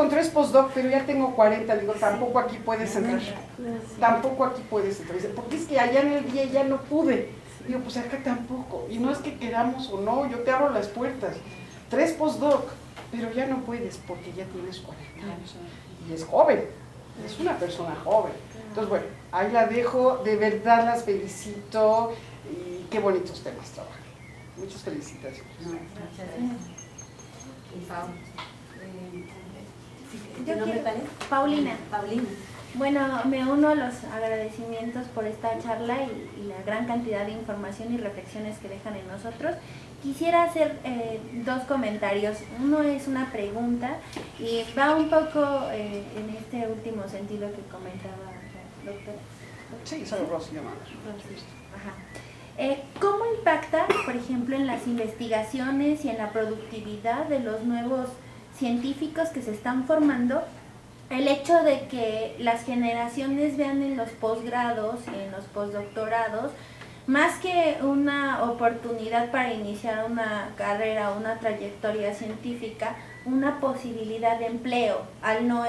con 3 postdoc, pero ya tengo 40, digo, tampoco aquí puedes entrar. Tampoco aquí puedes entrar. Dice, porque es que allá en el día ya no pude. Digo, pues acá tampoco. Y no es que queramos o no, yo te abro las puertas. 3 postdoc, pero ya no puedes porque ya tienes 40 años. Y es joven, es una persona joven. Entonces, bueno, ahí la dejo, de verdad las felicito y qué bonitos temas trabajan. Muchas felicitaciones. Y Pau. Yo ¿Tu nombre quiero- cuál es? Paulina. Paulina. Bueno, me uno a los agradecimientos por esta charla y la gran cantidad de información y reflexiones que dejan en nosotros. Quisiera hacer 2 comentarios. Uno es una pregunta y va un poco en este último sentido que comentaba la doctora. Sí, soy Rosy llamada. Ajá. ¿Cómo impacta, por ejemplo, en las investigaciones y en la productividad de los nuevos científicos que se están formando el hecho de que las generaciones vean en los posgrados y en los postdoctorados más que una oportunidad para iniciar una carrera, una trayectoria científica, una posibilidad de empleo, al no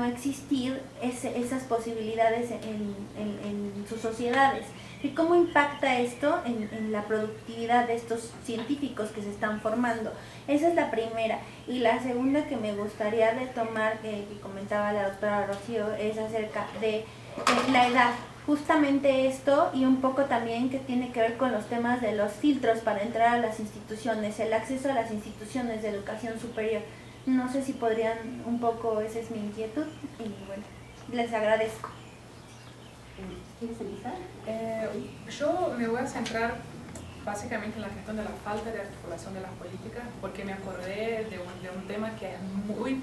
existir esas posibilidades en sus sociedades? ¿Y cómo impacta esto en la productividad de estos científicos que se están formando? Esa es la primera. Y la segunda que me gustaría retomar, que comentaba la doctora Rocío, es acerca de la edad. Justamente esto y un poco también que tiene que ver con los temas de los filtros para entrar a las instituciones, el acceso a las instituciones de educación superior. No sé si podrían un poco, esa es mi inquietud y bueno, les agradezco. ¿Quieres empezar? Yo me voy a centrar básicamente en la cuestión de la falta de articulación de las políticas, porque me acordé de un tema que es muy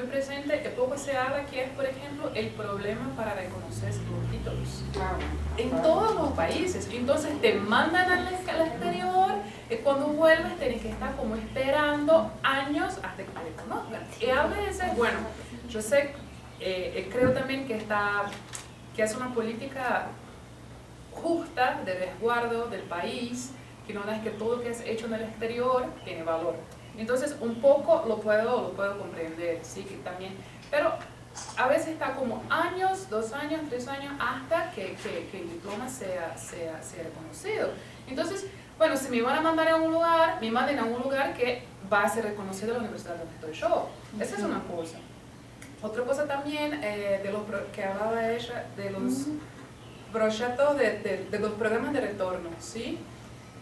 presente, que poco se habla, que es, por ejemplo, el problema para reconocer los títulos. En todos los países. Entonces te mandan al exterior y cuando vuelves tienes que estar como esperando años hasta que te reconozcan. Y a veces, bueno, yo sé, creo también que es una política justa de resguardo del país, que no es que todo lo que es hecho en el exterior tiene valor. Entonces, un poco lo puedo comprender, sí, que también, pero a veces está como años, 2 años, 3 años, hasta que el diploma sea reconocido. Entonces, bueno, si me van a mandar a un lugar, me manden a un lugar que va a ser reconocido en la universidad donde estoy yo. Esa es una cosa. Otra cosa también, que hablaba ella, de los proyectos, de los programas de retorno, ¿sí?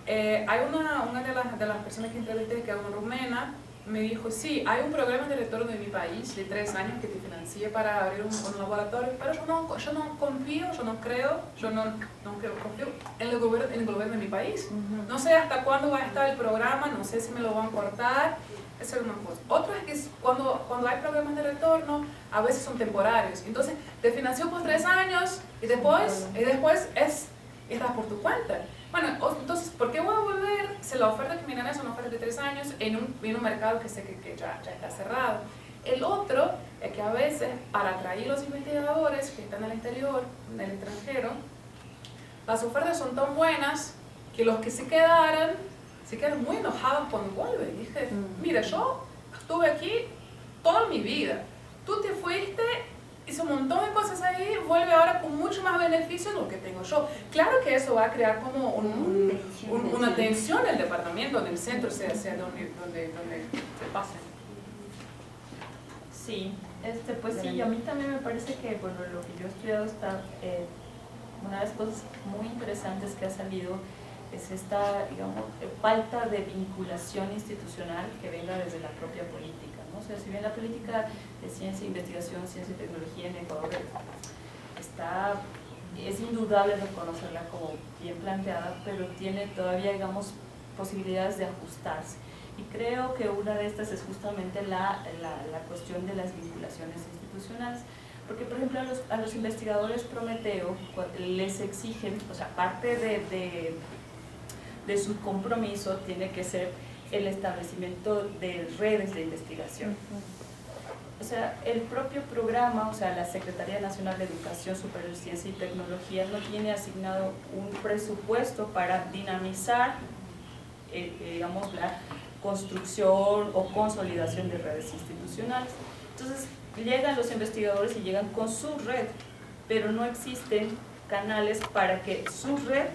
Hay una de las personas que entrevisté, que es una rumena, me dijo, sí, hay un programa de retorno en mi país de 3 años que te financia para abrir un laboratorio, pero yo no confío, yo no creo, confío en el gobierno de mi país. No sé hasta cuándo va a estar el programa, no sé si me lo van a cortar. Esa es una cosa. Otra es que cuando hay programas de retorno, a veces son temporarios. Entonces, te financió por 3 años y después es por tu cuenta. Bueno, entonces, ¿por qué voy a volver si la oferta que me dan es una oferta de 3 años en un mercado que sé que ya está cerrado? El otro es que a veces, para atraer los investigadores que están en el exterior, en el extranjero, las ofertas son tan buenas que los que se quedan muy enojados cuando vuelven. Dije, mira, yo estuve aquí toda mi vida, tú te fuiste, hice un montón de cosas ahí, vuelve ahora con mucho más beneficio de lo que tengo yo. Claro que eso va a crear como una tensión en el departamento, en el centro, sea donde se pase. Sí, pues sí, a mí también me parece que, bueno, lo que yo he estudiado está, una de las cosas muy interesantes que ha salido es esta, digamos, falta de vinculación institucional que venga desde la propia política, ¿no? O sea, si bien la política de ciencia, investigación, ciencia y tecnología en Ecuador es indudable reconocerla como bien planteada, pero tiene todavía, digamos, posibilidades de ajustarse. Y creo que una de estas es justamente la cuestión de las vinculaciones institucionales. Porque, por ejemplo, a los investigadores Prometeo les exigen, o sea, parte de su compromiso tiene que ser el establecimiento de redes de investigación. O sea, el propio programa, o sea, la Secretaría Nacional de Educación Superior, Ciencia y Tecnología no tiene asignado un presupuesto para dinamizar, digamos, la construcción o consolidación de redes institucionales. Entonces llegan los investigadores y llegan con su red, pero no existen canales para que su red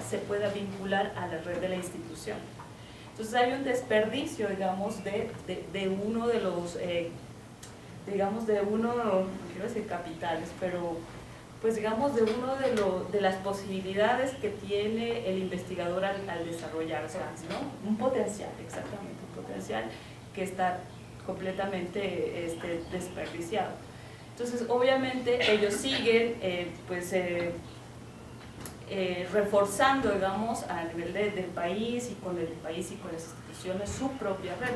se pueda vincular a la red de la institución. Entonces hay un desperdicio, digamos, de uno de los, digamos, de uno, no quiero decir capitales, pero pues digamos de uno de las posibilidades que tiene el investigador al desarrollarse, ¿no? Un potencial, exactamente, un potencial que está completamente desperdiciado. Entonces, obviamente, ellos siguen reforzando, digamos, a nivel del país y con el país y con las instituciones su propia red,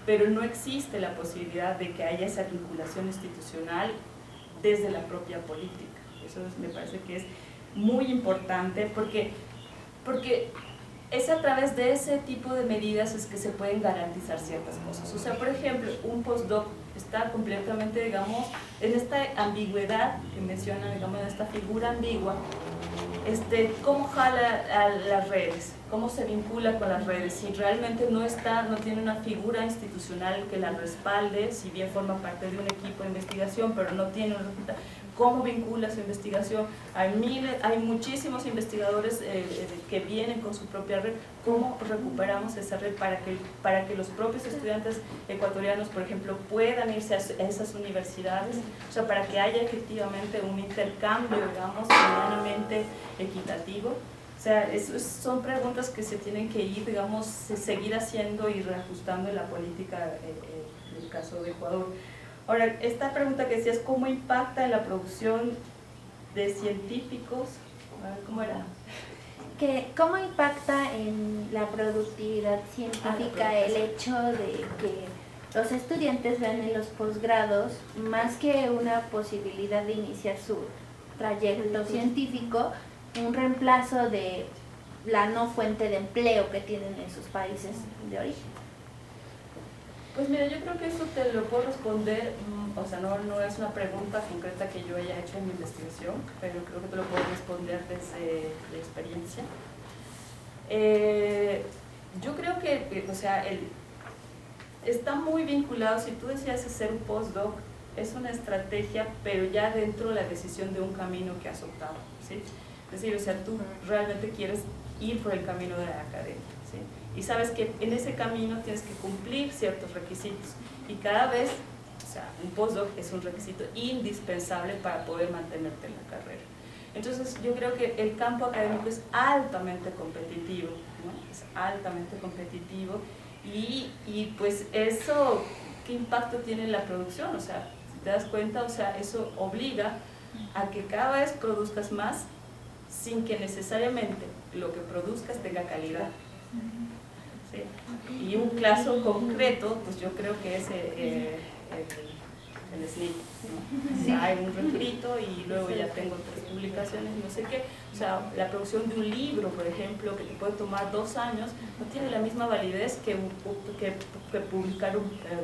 pero no existe la posibilidad de que haya esa vinculación institucional desde la propia política. Eso me parece que es muy importante porque es a través de ese tipo de medidas es que se pueden garantizar ciertas cosas. O sea, por ejemplo, un postdoc está completamente, digamos, en esta ambigüedad que menciona, digamos, en esta figura ambigua, cómo jala a las redes, cómo se vincula con las redes, si realmente no tiene una figura institucional que la respalde, si bien forma parte de un equipo de investigación, pero no tiene un resultado. ¿Cómo vincula su investigación? Hay muchísimos investigadores que vienen con su propia red. ¿Cómo recuperamos esa red para que los propios estudiantes ecuatorianos, por ejemplo, puedan irse a esas universidades? O sea, para que haya efectivamente un intercambio, digamos, medianamente equitativo. O sea, son preguntas que se tienen que ir, digamos, seguir haciendo y reajustando en la política en el caso de Ecuador. Ahora, esta pregunta que decías, ¿cómo impacta en la producción de científicos? A ver, ¿cómo era? ¿Cómo impacta en la productividad científica el hecho de que los estudiantes vean en los posgrados, más que una posibilidad de iniciar su trayecto científico, un reemplazo de la no fuente de empleo que tienen en sus países de origen? Pues mira, yo creo que eso te lo puedo responder, o sea, no es una pregunta concreta que yo haya hecho en mi investigación, pero creo que te lo puedo responder desde la experiencia. Yo creo que, o sea, está muy vinculado, si tú deseas hacer un postdoc, es una estrategia, pero ya dentro de la decisión de un camino que has optado, ¿sí? Es decir, o sea, tú realmente quieres ir por el camino de la academia, ¿sí? Y sabes que en ese camino tienes que cumplir ciertos requisitos y cada vez, o sea, un postdoc es un requisito indispensable para poder mantenerte en la carrera. Entonces yo creo que el campo académico es altamente competitivo, ¿no? Es altamente competitivo y pues eso, ¿qué impacto tiene en la producción? O sea, si te das cuenta, o sea, eso obliga a que cada vez produzcas más sin que necesariamente lo que produzcas tenga calidad. ¿Sí? Y un caso concreto, pues yo creo que es el SNIP, ¿no? Sí. Hay un refrito y luego ya tengo 3 publicaciones y no sé qué. O sea, la producción de un libro, por ejemplo, que te puede tomar 2 años, no tiene la misma validez que publicar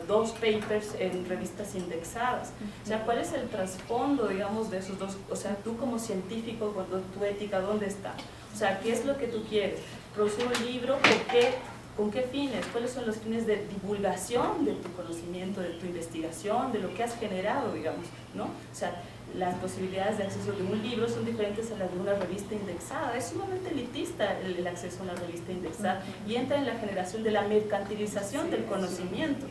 2 papers en revistas indexadas. O sea, ¿cuál es el trasfondo, digamos, de esos dos? O sea, tú como científico, tu ética, ¿dónde está? O sea, ¿qué es lo que tú quieres? ¿Producir un libro? ¿Con qué fines? ¿Cuáles son los fines de divulgación de tu conocimiento, de tu investigación, de lo que has generado, digamos, ¿no? O sea, las posibilidades de acceso de un libro son diferentes a las de una revista indexada. Es sumamente elitista el acceso a una revista indexada y entra en la generación de la mercantilización del conocimiento,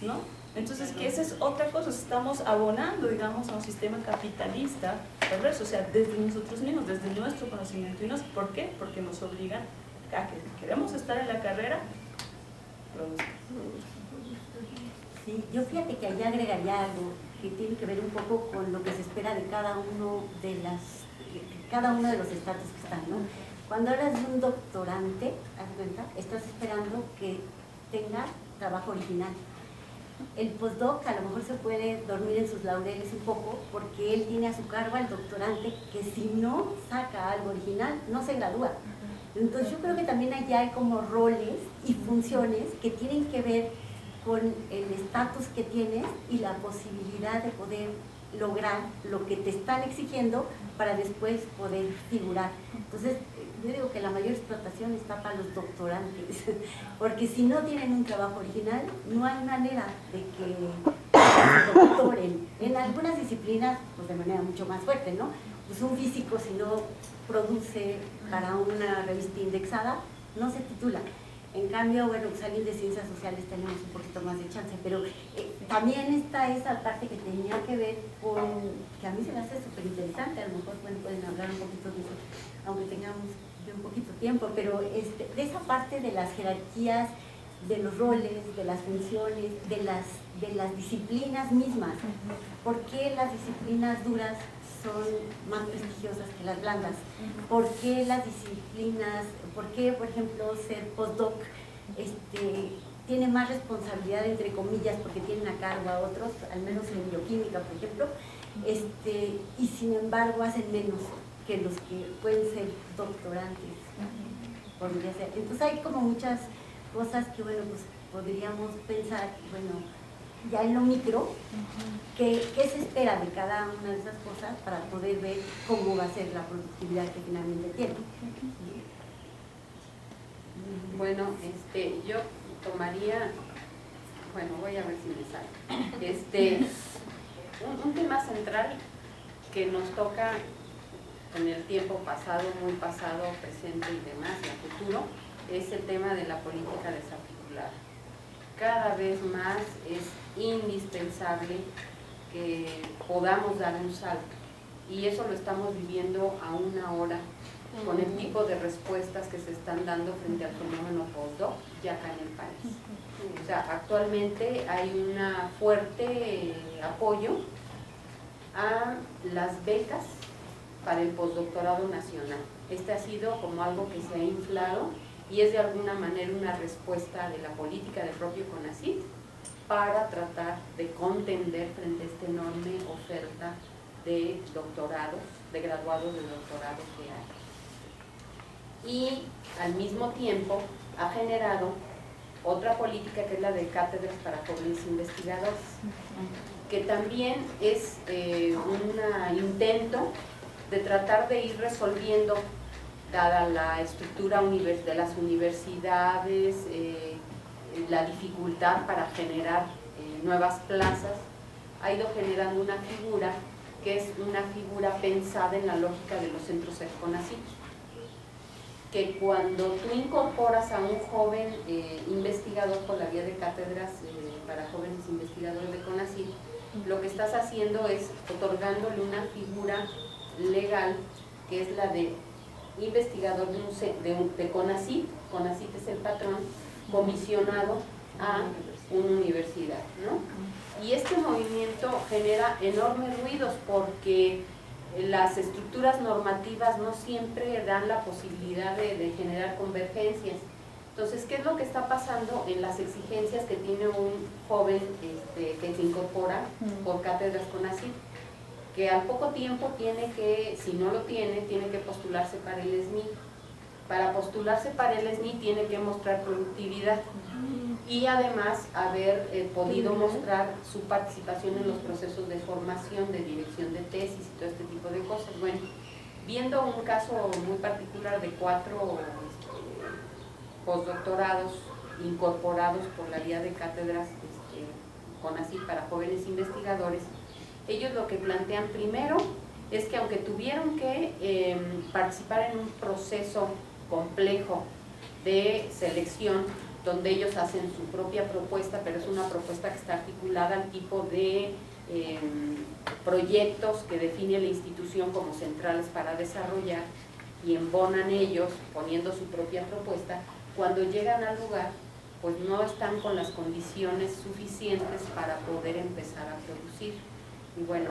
¿no? Entonces, que esa es otra cosa, estamos abonando, digamos, a un sistema capitalista perverso, o sea, desde nosotros mismos, desde nuestro conocimiento. ¿Y por qué? Porque nos obligan a que queremos estar en la carrera, Sí, yo fíjate que allá agregaría algo que tiene que ver un poco con lo que se espera de cada uno de los estatus que están, ¿no? Cuando eres un doctorante, haz cuenta, estás esperando que tenga trabajo original. El postdoc a lo mejor se puede dormir en sus laureles un poco porque él tiene a su cargo al doctorante que si no saca algo original no se gradúa. Entonces yo creo que también allá hay como roles y funciones que tienen que ver con el estatus que tienes y la posibilidad de poder lograr lo que te están exigiendo para después poder figurar. Entonces yo digo que la mayor explotación está para los doctorantes, porque si no tienen un trabajo original, no hay manera de que doctor en algunas disciplinas, pues de manera mucho más fuerte, ¿no? Pues un físico, si no produce para una revista indexada, no se titula. En cambio, bueno, pues alguien de ciencias sociales tenemos un poquito más de chance, pero también está esa parte que tenía que ver con, que a mí se me hace súper interesante, a lo mejor pueden hablar un poquito de eso, aunque tengamos un poquito tiempo, pero de esa parte de las jerarquías, de los roles, de las funciones, de las disciplinas mismas. ¿Por qué las disciplinas duras son más prestigiosas que las blandas? ¿Por qué las disciplinas, por qué, por ejemplo, ser postdoc tiene más responsabilidad, entre comillas, porque tienen a cargo a otros, al menos en bioquímica, por ejemplo, y sin embargo hacen menos que los que pueden ser doctorantes? Podría ser. Entonces hay como muchas cosas que, bueno, pues podríamos pensar, bueno, ya en lo micro, ¿qué se espera de cada una de esas cosas para poder ver cómo va a ser la productividad que finalmente tiene? Bueno, yo tomaría, bueno, voy a ver si me sale, un tema central que nos toca en el tiempo pasado, muy pasado, presente y demás, y a futuro, es el tema de la política desarticulada. Cada vez más es indispensable que podamos dar un salto, y eso lo estamos viviendo aún ahora con el tipo de respuestas que se están dando frente al fenómeno postdoc ya acá en el país. O sea, actualmente hay un fuerte apoyo a las becas para el postdoctorado nacional. Ha sido como algo que se ha inflado y es de alguna manera una respuesta de la política del propio CONACYT para tratar de contender frente a esta enorme oferta de doctorados, de graduados de doctorado que hay. Y al mismo tiempo ha generado otra política que es la de cátedras para jóvenes investigadores, que también es un intento de tratar de ir resolviendo, dada la estructura de las universidades, la dificultad para generar nuevas plazas, ha ido generando una figura que es una figura pensada en la lógica de los centros CONACYT, que cuando tú incorporas a un joven investigador por la vía de cátedras para jóvenes investigadores de CONACYT, lo que estás haciendo es otorgándole una figura legal que es la de investigador de CONACYT. CONACYT es el patrón comisionado a una universidad, ¿no? Y este movimiento genera enormes ruidos porque las estructuras normativas no siempre dan la posibilidad de generar convergencias. Entonces, ¿qué es lo que está pasando en las exigencias que tiene un joven que se incorpora por cátedras CONACYT? Que al poco tiempo tiene que, si no lo tiene que postularse para el SNI. Para postularse para el SNI tiene que mostrar productividad y además haber podido mostrar su participación en los procesos de formación, de dirección de tesis y todo este tipo de cosas. Bueno, viendo un caso muy particular de 4 postdoctorados incorporados por la vía de cátedras CONACYT para jóvenes investigadores, ellos lo que plantean primero es que aunque tuvieron que participar en un proceso complejo de selección, donde ellos hacen su propia propuesta, pero es una propuesta que está articulada al tipo de proyectos que define la institución como centrales para desarrollar, y embonan ellos poniendo su propia propuesta. Cuando llegan al lugar, pues no están con las condiciones suficientes para poder empezar a producir. Y bueno,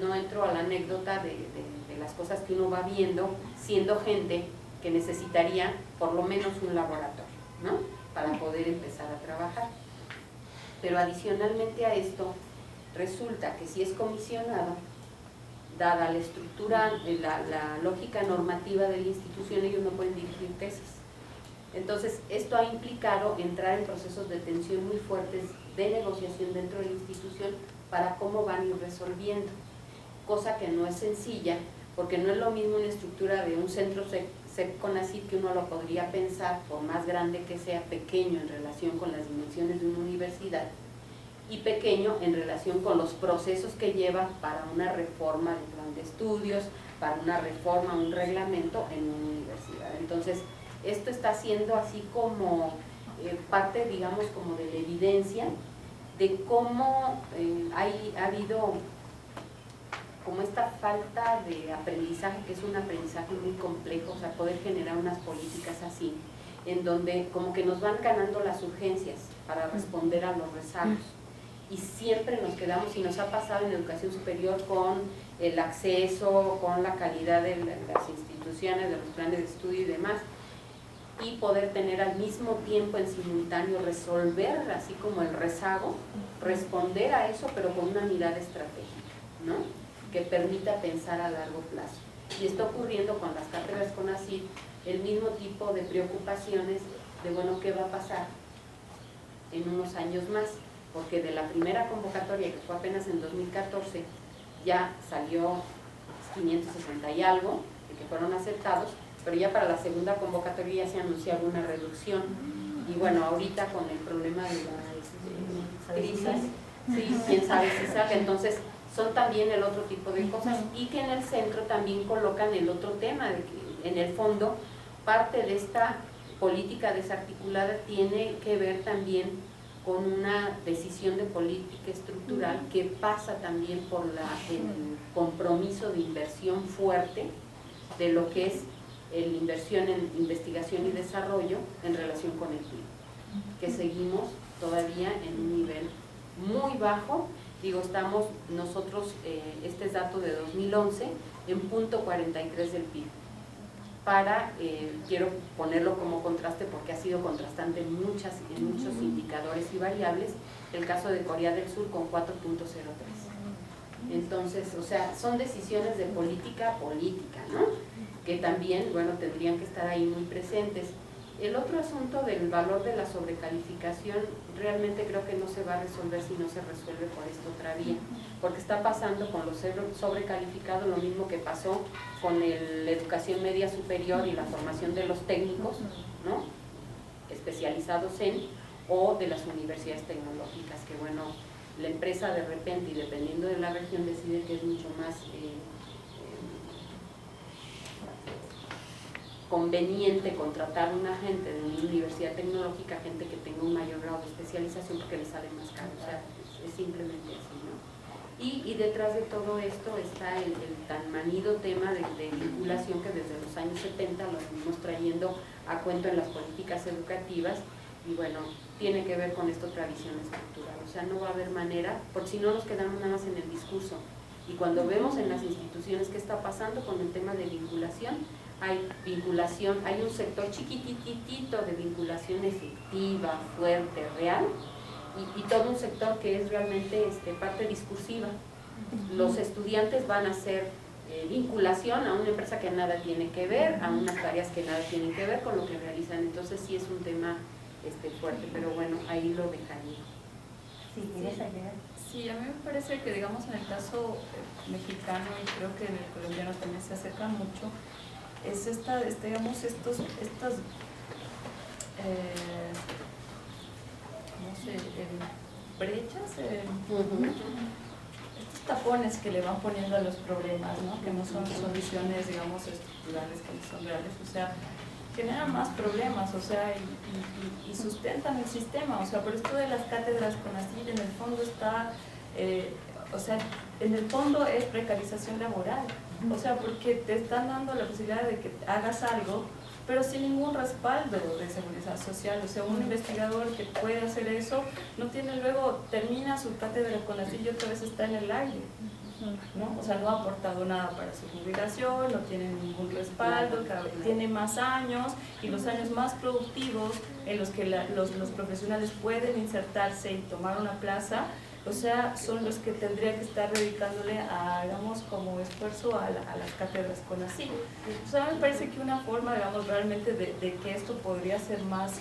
no entro a la anécdota de las cosas que uno va viendo, siendo gente que necesitaría por lo menos un laboratorio, ¿no?, para poder empezar a trabajar. Pero adicionalmente a esto, resulta que si es comisionado, dada la estructura, la lógica normativa de la institución, ellos no pueden dirigir tesis. Entonces, esto ha implicado entrar en procesos de tensión muy fuertes de negociación dentro de la institución para cómo van a ir resolviendo, cosa que no es sencilla, porque no es lo mismo una estructura de un centro CONACYT, que uno lo podría pensar, por más grande que sea, pequeño en relación con las dimensiones de una universidad, y pequeño en relación con los procesos que lleva para una reforma de plan de estudios, para una reforma, un reglamento en una universidad. Entonces, esto está siendo así como parte, digamos, como de la evidencia de cómo ha habido como esta falta de aprendizaje, que es un aprendizaje muy complejo, o sea, poder generar unas políticas así, en donde como que nos van ganando las urgencias para responder a los rezagos. Y siempre nos quedamos, y nos ha pasado en educación superior, con el acceso, con la calidad de las instituciones, de los planes de estudio y demás, y poder tener al mismo tiempo en simultáneo resolver, así como el rezago, responder a eso, pero con una mirada estratégica, ¿no?, que permita pensar a largo plazo. Y está ocurriendo con las cátedras CONACYT el mismo tipo de preocupaciones de, bueno, ¿qué va a pasar en unos años más? Porque de la primera convocatoria, que fue apenas en 2014, ya salió 560 y algo, de que fueron aceptados, pero ya para la segunda convocatoria ya se anunciaba una reducción. Y bueno, ahorita con el problema de la crisis, sí, quién sabe si salga. Entonces, son también el otro tipo de cosas, y que en el centro también colocan el otro tema, de que en el fondo parte de esta política desarticulada tiene que ver también con una decisión de política estructural que pasa también por el compromiso de inversión fuerte de lo que es la inversión en investigación y desarrollo en relación con el PIB, que seguimos todavía en un nivel muy bajo. Digo, estamos nosotros, este es dato de 2011, en 0.43 del PIB. Quiero ponerlo como contraste porque ha sido contrastante en muchos indicadores y variables, el caso de Corea del Sur con 4.03. Entonces, o sea, son decisiones de política, ¿no?, que también, bueno, tendrían que estar ahí muy presentes. El otro asunto del valor de la sobrecalificación realmente creo que no se va a resolver si no se resuelve por esta otra vía, porque está pasando con los sobrecalificados lo mismo que pasó con la educación media superior y la formación de los técnicos, ¿no?, especializados o de las universidades tecnológicas, que bueno, la empresa de repente, y dependiendo de la región, decide que es mucho más conveniente contratar a una gente de una universidad tecnológica, gente que tenga un mayor grado de especialización, porque le sale más caro. O sea, es simplemente así, ¿no? Y detrás de todo esto está el tan manido tema de vinculación que desde los años 70 lo venimos trayendo a cuento en las políticas educativas, y bueno, tiene que ver con esta otra visión estructural. O sea, no va a haber manera, porque si no nos quedamos nada más en el discurso. Y cuando vemos en las instituciones qué está pasando con el tema de vinculación, hay un sector chiquititito de vinculación efectiva, fuerte, real, y todo un sector que es realmente parte discursiva. Los estudiantes van a hacer vinculación a una empresa que nada tiene que ver, a unas tareas que nada tienen que ver con lo que realizan. Entonces sí es un tema fuerte, pero bueno, ahí lo dejaría. Sí, ¿quieres agregar? Sí, a mí me parece que, digamos, en el caso mexicano, y creo que en el colombiano también se acerca mucho, es digamos, estas brechas, estos tapones que le van poniendo a los problemas, ¿no?, que no son soluciones, digamos, estructurales, que no son reales, o sea, generan más problemas, o sea, y sustentan el sistema. O sea, por esto de las cátedras CONACYT, en el fondo está, o sea, en el fondo es precarización laboral, o sea, porque te están dando la posibilidad de que hagas algo, pero sin ningún respaldo de seguridad social. O sea, un investigador que puede hacer eso, no tiene luego, termina su cátedra CONACYT y otra vez está en el aire, ¿no? O sea, no ha aportado nada para su jubilación, no tiene ningún respaldo, tiene más años, y los años más productivos en los que los profesionales pueden insertarse y tomar una plaza, o sea, son los que tendría que estar dedicándole digamos, como esfuerzo a las cátedras CONACYT. O sea, me parece que una forma, digamos, realmente de que esto podría ser más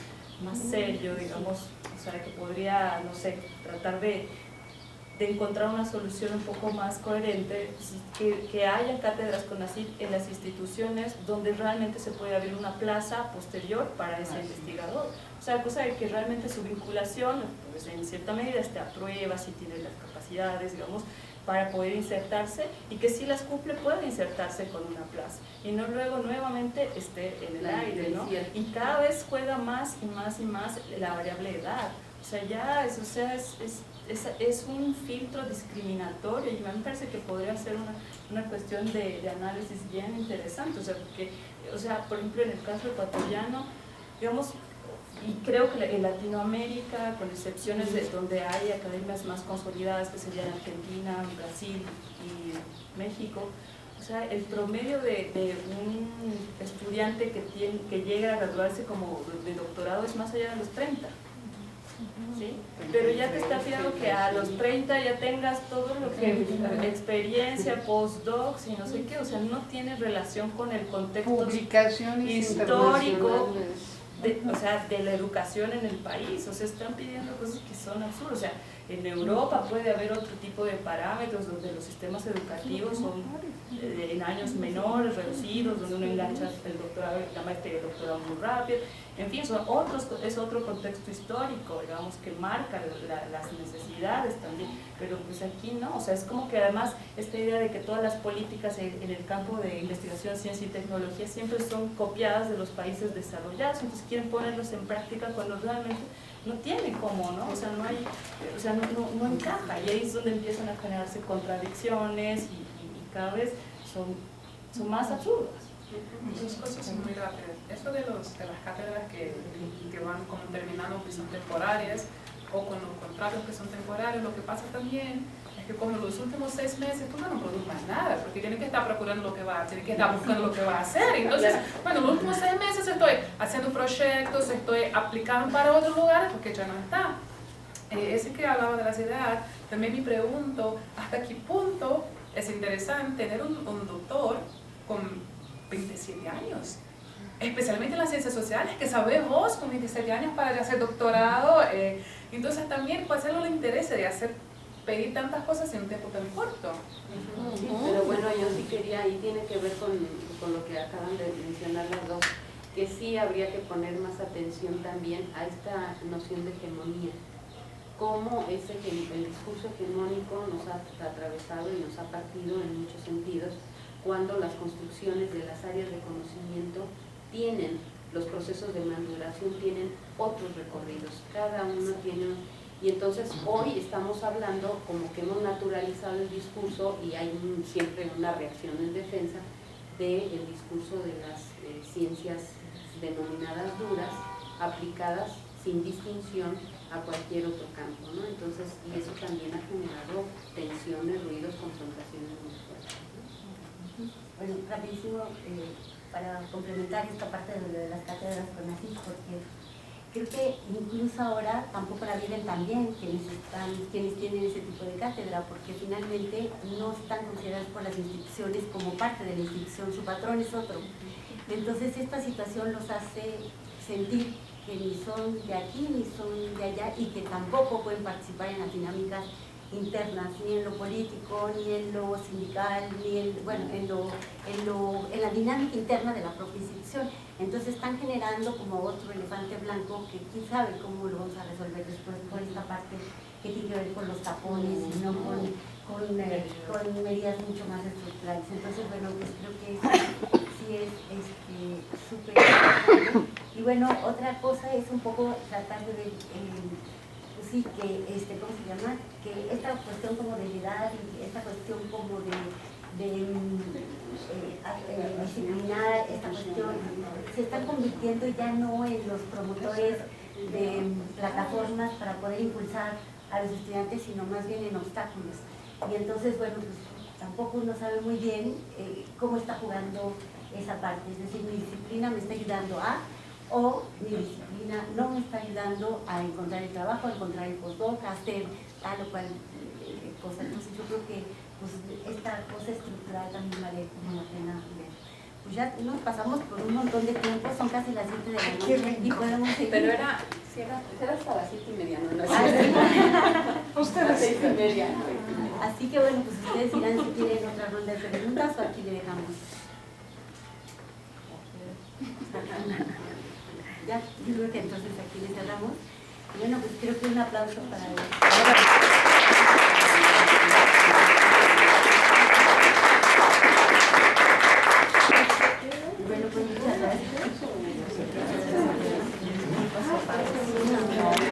serio, digamos, o sea, que podría, no sé, tratar de de encontrar una solución un poco más coherente, que haya cátedras CONACYT en las instituciones donde realmente se puede abrir una plaza posterior para ese investigador. O sea, cosa de que realmente su vinculación, pues en cierta medida esté a prueba, si tiene las capacidades, digamos, para poder insertarse, y que si las cumple pueda insertarse con una plaza y no luego nuevamente esté en el aire, ¿no? Y cada vez juega más y más y más la variable edad. O sea, ya es, o sea, es un filtro discriminatorio, y me parece que podría ser una cuestión de análisis bien interesante. O sea, porque, o sea, por ejemplo, en el caso ecuatoriano, digamos, y creo que en Latinoamérica, con excepciones de donde hay academias más consolidadas, que serían Argentina, Brasil y México, o sea, el promedio de un estudiante que llega a graduarse como de doctorado es más allá de los 30. ¿Sí? Pero ya te está pidiendo que a los 30 ya tengas todo lo que experiencia, postdocs y no sé qué, o sea, no tiene relación con el contexto publicaciones histórico o sea, de la educación en el país. O sea, están pidiendo cosas que son absurdas. O sea, en Europa puede haber otro tipo de parámetros donde los sistemas educativos son en años menores, reducidos, donde uno engancha el doctorado, la maestría y el doctorado muy rápido. En fin, es otro contexto histórico, digamos, que marca las necesidades también, pero pues aquí no. O sea, es como que además esta idea de que todas las políticas en el campo de investigación, ciencia y tecnología siempre son copiadas de los países desarrollados, entonces quieren ponerlos en práctica cuando realmente no tienen cómo, ¿no? O sea, no hay, o sea, no encaja, y ahí es donde empiezan a generarse contradicciones y cada vez son más absurdas. Dos cosas muy rápidas. Eso de las cátedras que van como terminando, que son temporarias, o con los contratos que son temporarios, lo que pasa también es que como los últimos 6 meses tú no produces nada, porque tienes que estar procurando lo que va a hacer, tienes que estar buscando lo que va a hacer. Entonces, bueno, los últimos 6 meses estoy haciendo proyectos, estoy aplicando para otros lugares porque ya no está. Ese que hablaba de la edad, también me pregunto hasta qué punto es interesante tener un doctor con 27 años, especialmente en las ciencias sociales, que sabes vos con 27 años para ya hacer doctorado. Entonces también puede ser lo interés de pedir tantas cosas en un tiempo tan corto. Sí, pero bueno, yo sí quería, y tiene que ver con lo que acaban de mencionar las dos, que sí habría que poner más atención también a esta noción de hegemonía. Cómo el discurso hegemónico nos ha atravesado y nos ha partido en muchos sentidos, cuando las construcciones de las áreas de conocimiento tienen, los procesos de maduración tienen otros recorridos, cada uno tiene, y entonces hoy estamos hablando como que hemos naturalizado el discurso, y hay siempre una reacción en defensa del discurso de las ciencias denominadas duras, aplicadas sin distinción a cualquier otro campo, ¿no? Entonces, y eso también ha generado tensiones, ruidos, confrontaciones muy fuertes, ¿no? Bueno, rapidísimo, para complementar esta parte de las cátedras CONACYT, porque creo que incluso ahora tampoco la viven tan bien quienes tienen ese tipo de cátedra, porque finalmente no están consideradas por las instituciones como parte de la institución, su patrón es otro. Entonces esta situación los hace sentir que ni son de aquí ni son de allá, y que tampoco pueden participar en las dinámicas internas, ni en lo político, ni en lo sindical, ni en la dinámica interna de la propia institución. Entonces están generando como otro elefante blanco que quién sabe cómo lo vamos a resolver después por esta parte que tiene que ver con los tapones y no con medidas mucho más estructurales. Entonces, bueno, pues creo que sí es súper importante. Y bueno, otra cosa es un poco tratar de ver, sí, que, ¿cómo se llama? Que esta cuestión como de edad y esta cuestión como de disciplinar, esta cuestión, se están convirtiendo ya no en los promotores de plataformas para poder impulsar a los estudiantes, sino más bien en obstáculos. Y entonces, bueno, pues tampoco uno sabe muy bien cómo está jugando esa parte, es decir, mi disciplina me está ayudando o mi disciplina no me está ayudando a encontrar el trabajo, a encontrar el postdoc, a hacer tal o cual cosa. Entonces yo creo que pues, esta cosa estructural también vale como la pena ver. Pues ya nos pasamos por un montón de tiempo, son casi las 7 de la noche y podemos seguir. Pero era hasta las 7:30, ¿no? Ustedes. 6:30. Así que bueno, pues ustedes dirán si quieren otra ronda de preguntas o aquí le dejamos. Ya, yo creo que entonces aquí le cerramos. Bueno, pues creo que un aplauso para él.